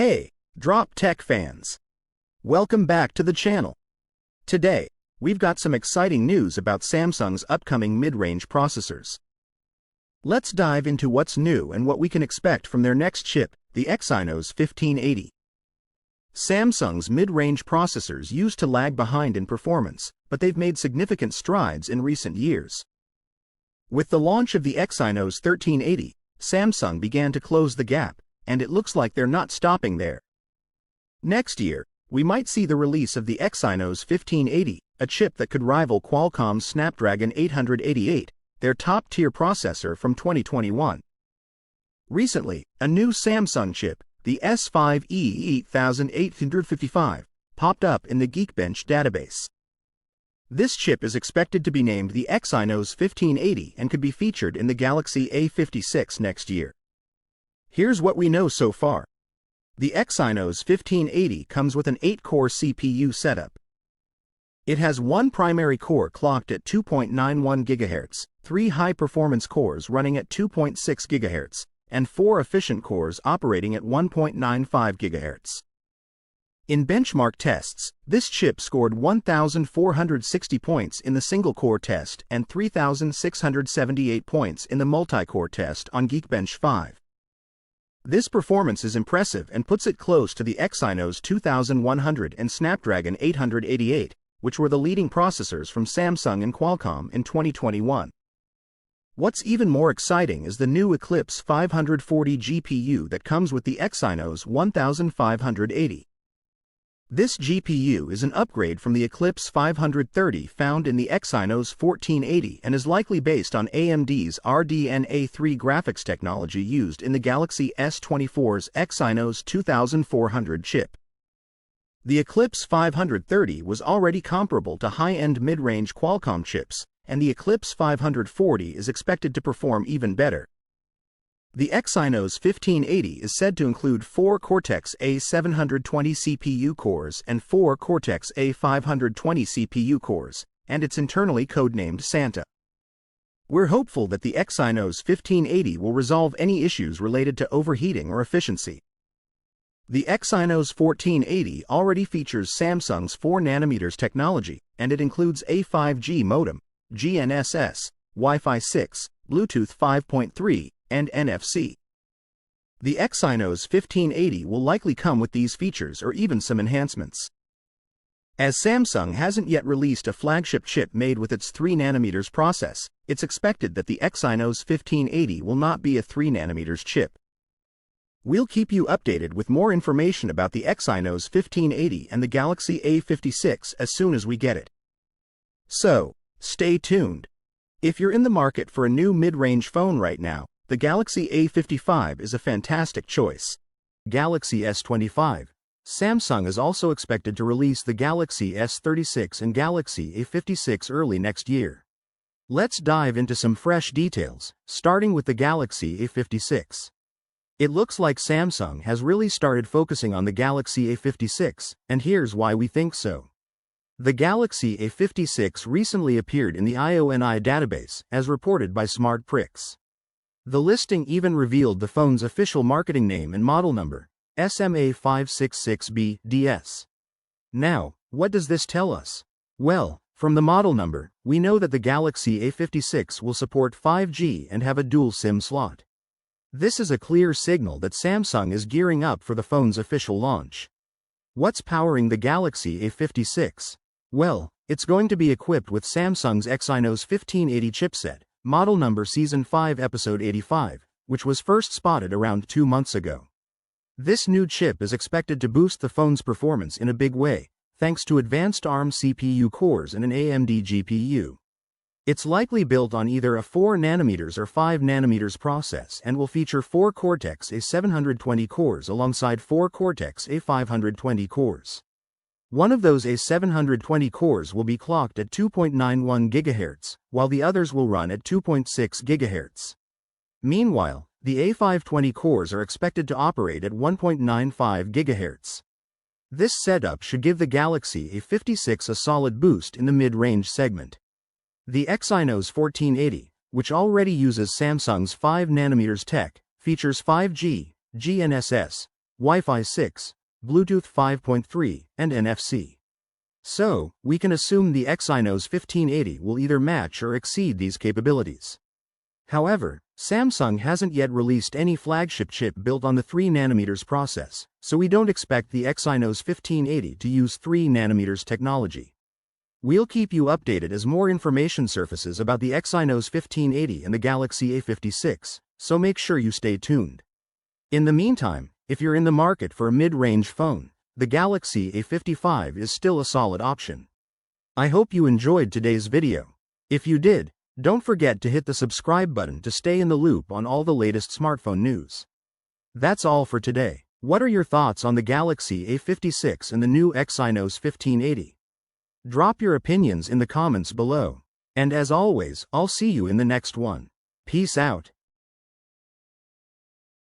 Hey, Drop Tech fans! Welcome back to the channel. Today, we've got some exciting news about Samsung's upcoming mid-range processors. Let's dive into what's new and what we can expect from their next chip, the Exynos 1580. Samsung's mid-range processors used to lag behind in performance, but they've made significant strides in recent years. With the launch of the Exynos 1380, Samsung began to close the gap, and it looks like they're not stopping there. Next year, we might see the release of the Exynos 1580, a chip that could rival Qualcomm's Snapdragon 888, their top-tier processor from 2021. Recently, a new Samsung chip, the S5E8855, popped up in the Geekbench database. This chip is expected to be named the Exynos 1580 and could be featured in the Galaxy A56 next year. Here's what we know so far. The Exynos 1580 comes with an 8-core CPU setup. It has one primary core clocked at 2.91 GHz, 3 high-performance cores running at 2.6 GHz, and 4 efficient cores operating at 1.95 GHz. In benchmark tests, this chip scored 1,460 points in the single-core test and 3,678 points in the multi-core test on Geekbench 5. This performance is impressive and puts it close to the Exynos 2100 and Snapdragon 888, which were the leading processors from Samsung and Qualcomm in 2021. What's even more exciting is the new Eclipse 540 GPU that comes with the Exynos 1580. This GPU is an upgrade from the Eclipse 530 found in the Exynos 1480 and is likely based on AMD's RDNA3 graphics technology used in the Galaxy S24's Exynos 2400 chip. The Eclipse 530 was already comparable to high-end mid-range Qualcomm chips, and the Eclipse 540 is expected to perform even better. The Exynos 1580 is said to include 4 Cortex A720 CPU cores and 4 Cortex A520 CPU cores, and it's internally codenamed Santa. We're hopeful that the Exynos 1580 will resolve any issues related to overheating or efficiency. The Exynos 1480 already features Samsung's 4nm technology, and it includes a 5G modem, GNSS, Wi-Fi 6, Bluetooth 5.3, and NFC. The Exynos 1580 will likely come with these features or even some enhancements. As Samsung hasn't yet released a flagship chip made with its 3nm process, it's expected that the Exynos 1580 will not be a 3nm chip. We'll keep you updated with more information about the Exynos 1580 and the Galaxy A56 as soon as we get it. So, stay tuned. If you're in the market for a new mid-range phone right now, the Galaxy A55 is a fantastic choice. Galaxy S25. Samsung is also expected to release the Galaxy S36 and Galaxy A56 early next year. Let's dive into some fresh details, starting with the Galaxy A56. It looks like Samsung has really started focusing on the Galaxy A56, and here's why we think so. The Galaxy A56 recently appeared in the IONI database, as reported by SmartPrix. The listing even revealed the phone's official marketing name and model number, SMA566B-DS. Now, what does this tell us? Well, from the model number, we know that the Galaxy A56 will support 5G and have a dual SIM slot. This is a clear signal that Samsung is gearing up for the phone's official launch. What's powering the Galaxy A56? Well, it's going to be equipped with Samsung's Exynos 1580 chipset, model number Season 5 Episode 85, which was first spotted around 2 months ago. This new chip is expected to boost the phone's performance in a big way, thanks to advanced ARM CPU cores and an AMD GPU. It's likely built on either a 4nm or 5nm process and will feature 4 Cortex A720 cores alongside 4 Cortex A520 cores. One of those A720 cores will be clocked at 2.91 GHz, while the others will run at 2.6 GHz. Meanwhile, the A520 cores are expected to operate at 1.95 GHz. This setup should give the Galaxy A56 a solid boost in the mid-range segment. The Exynos 1480, which already uses Samsung's 5nm tech, features 5G, GNSS, Wi-Fi 6, Bluetooth 5.3, and NFC. So, we can assume the Exynos 1580 will either match or exceed these capabilities. However, Samsung hasn't yet released any flagship chip built on the 3nm process, so we don't expect the Exynos 1580 to use 3nm technology. We'll keep you updated as more information surfaces about the Exynos 1580 and the Galaxy A56, so make sure you stay tuned. In the meantime, if you're in the market for a mid-range phone, the Galaxy A55 is still a solid option. I hope you enjoyed today's video. If you did, don't forget to hit the subscribe button to stay in the loop on all the latest smartphone news. That's all for today. What are your thoughts on the Galaxy A56 and the new Exynos 1580? Drop your opinions in the comments below. And as always, I'll see you in the next one. Peace out.